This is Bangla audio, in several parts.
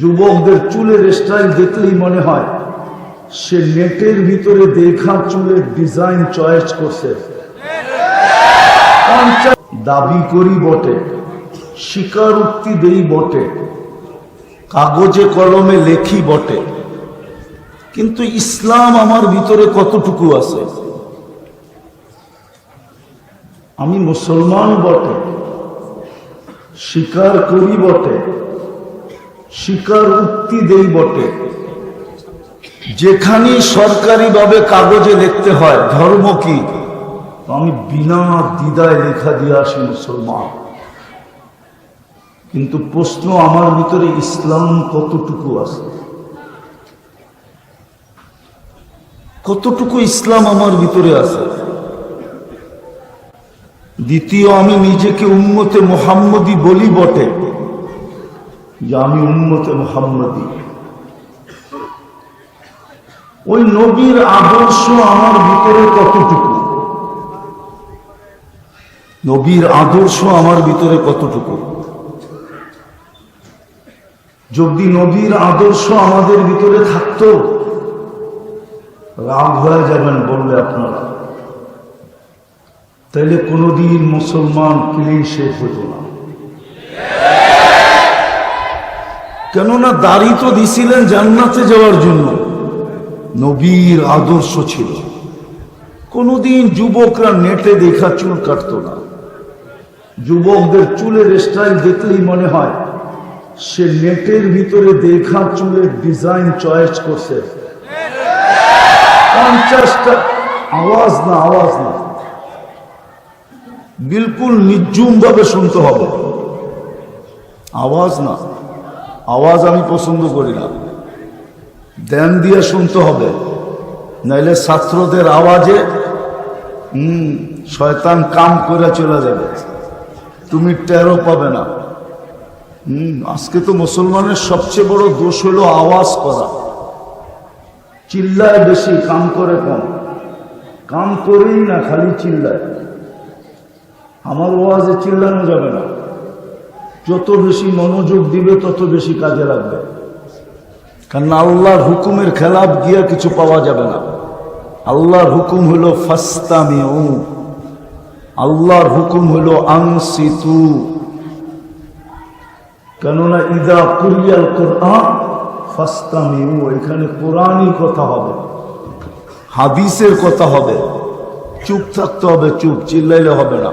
যুবকদের চুলের স্টাইল দেখলেই মনে হয় সে নেটের ভিতরে দেখা চুলের ডিজাইন চয়েস করছে। দাবি করি বটে, স্বীকারোক্তি দেই বটে, কাগজে কলমে লেখি বটে, কিন্তু ইসলাম আমার ভিতরে কতটুকু আছে? আমি মুসলমান বটে, স্বীকার করি বটে, স্বীকার উক্তি দেই বটে, যেখানে সরকারিভাবে কাগজে লিখতে হয় ধর্ম কি, আমি বিনা দ্বিধায় লেখা দিয়ে আসি মুসলমান। কিন্তু প্রশ্ন, আমার ভিতরে ইসলাম কতটুকু আছে? কতটুকু ইসলাম আমার ভিতরে আছে? দ্বিতীয়, আমি নিজেকে উম্মতে মুহাম্মদী বলি বটে, যে আমি উম্মতে মুহাম্মদী। ওই নবীর আদর্শ আমার ভিতরে কতটুকু? নবীর আদর্শ আমার ভিতরে কতটুকু? যদি নবীর আদর্শ আমাদের ভিতরে থাকতো, রাগ হয়ে যাবেন বললে আপনারা, তাইলে কোনদিন মুসলমান ক্লিন শেভ হতো না। কেননা দাড়ি তো দিছিলেন জান্নাতে যাওয়ার জন্য, নবীর আদর্শ ছিল। কোনদিন যুবকরা নেটে দেখা চুল কাটতো না। যুবকদের চুলের স্টাইল দেখলেই মনে হয় সে নেটের ভিতরে দেখা চুলের ডিজাইন চয়েস করছে। 50টা আওয়াজ না, আওয়াজ না, বিলকুল নির্জুম ভাবে শুনতে হবে। আওয়াজ না, আওয়াজ আমি পছন্দ করি না, ধ্যান দিয়ে শুনতে হবে, নাইলে ছাত্রদের আওয়াজে শয়তান কাম করে চলে যাবে, তুমি টেরও পাবে না। আজকে তো মুসলমানের সবচেয়ে বড় দোষ হলো আওয়াজ করা। চিল্লায় বেশি, কাম করে কম। কাম করেই না, খালি চিল্লায়। আমার ওয়াজে চিল্লানো যাবে না। যত বেশি মনোযোগ দিবে তত বেশি কাজে লাগবে। কারণ আল্লাহর হুকুমের খেলাফ গিয়া কিছু পাওয়া যাবে না। আল্লাহর হুকুম হলো ফাস্তামিউ, আল্লাহর হুকুম হলো আনসিতু। কেননা ইদা কুরিয়াল কুরআন ফাস্তামিউ, এখানে কোরআনই কথা হবে, হাদিসের কথা হবে। চুপ থাকতে হবে, চুপ, চিল্লাইলে হবে না,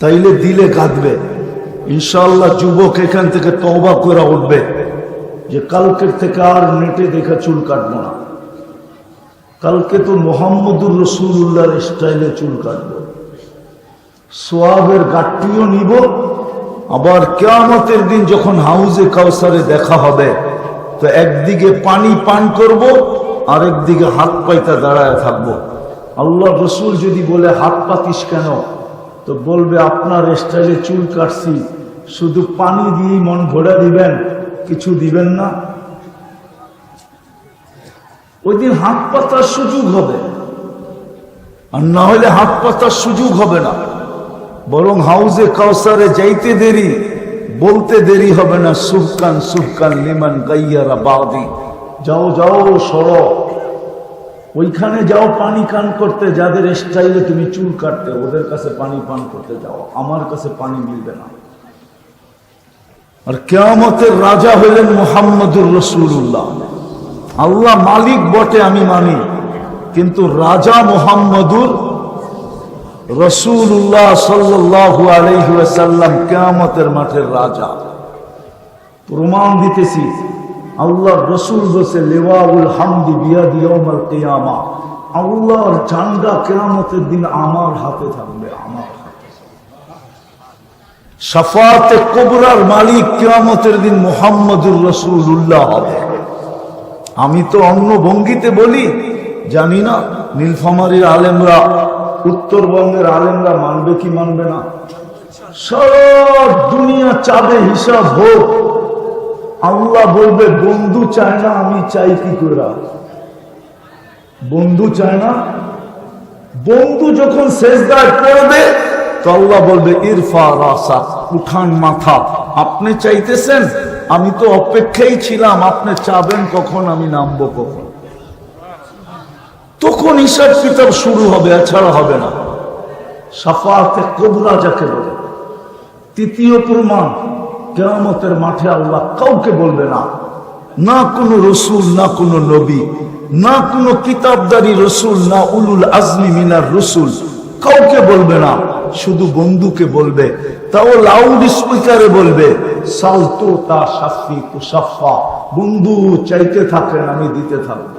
তাইলে দিলে কাঁদবে। ইনশাআল্লাহ যুবক এখান থেকে তওবা করে উঠবে যে কালকের থেকে আর নেটে দেখা চুল কাটবো না। কালকে তো মুহাম্মদুর রাসূলুল্লাহর স্টাইলে চুল কাটবো, সোয়াবের গাঠটিও নিব। আবার কিয়ামতের দিন যখন হাউজে কাউসারে দেখা হবে, তো একদিকে পানি পান করব, আর একদিকে হাত পাইতে দাঁড়ায় থাকবো। আল্লাহ রসুল যদি বলে হাত পাতিস কেন, তো বলবে আপনার স্টাইলে চুল কাটছি, শুধু পানি দিয়ে মন ভরে দিবেন, কিছু দিবেন না। ওই দিন হাত পাতার সুযোগ হবে, আর না হলে হাত পাতার সুযোগ হবে না। বরং হাউজে কাউসারে যাইতে দেরি, বলতে দেরি হবে না, সুহকান সুহকান লিমান গাইয়ারা বাদি। যাও যাও, সরো, ওইখানে যাও পানি পান করতে, যাদের স্টাইলে তুমি চুল কাটতে, ওদের কাছে পানি পান করতে যাও, আমার কাছে পানি মিলবে না। আর কিয়ামতের রাজা হলেন মুহাম্মদুর রাসূলুল্লাহ। আল্লাহ মালিক বটে, আমি মানি, কিন্তু রাজা মুহাম্মদুর রাসূলুল্লাহ সাল্লাল্লাহু আলাইহি ওয়াসাল্লাম কিয়ামতের মাঠের রাজা। প্রমাণ দিতেছি, আল্লাহর রাসূল বলেছে লিওয়াউল হামদি বিয়াদি ইয়াউমাল কিয়ামা, আল্লাহর ঝান্ডা কিয়ামতের দিন আমার হাতে থাকবে, আমার হাতে। শাফাআতে কুবরার মালিক কিয়ামতের দিন মুহাম্মদুর রাসূলুল্লাহ হবে। আমি তো অন্য ভঙ্গিতে বলি, জানি না নীলফামারীর আলেমরা, উত্তরবঙ্গের আলেমরা মানবে কি মানবে না। সারা দুনিয়া চাঁদে হিসাব হোক, আল্লাহ বলবে বন্ধু চায় না, আমি চাই কি করে? বন্ধু চায় না। বন্ধু যখন সেজদায় পড়বে, তো আল্লাহ বলবে ইরফা রাসা, উঠান মাথা। আপনি চাইতেছেন আমি তো অপেক্ষায় ছিলাম আপনি চাবেন কখন, আমি নামবো কখন, তখন হিসাব কিতাব শুরু হবে, এছাড়া হবে না। শাফাআতে কুবরা যাকে বলে, তৃতীয় প্রমাণ, কিয়ামতের মাঠে আল্লাহ কাউকে বলবে না, না কোনো রসুল, না কোনো নবী, না কোনো কিতাবদারি রসুল, না উলুল আজমি মিনার রসুল, কাউকে বলবে না, শুধু বন্ধুকে বলবে, তাও লাউড স্পিকারে বলবে, সালতু তা শাফি তু শাফা, বন্ধু চাইতে থাকেন আমি দিতে থাকবো।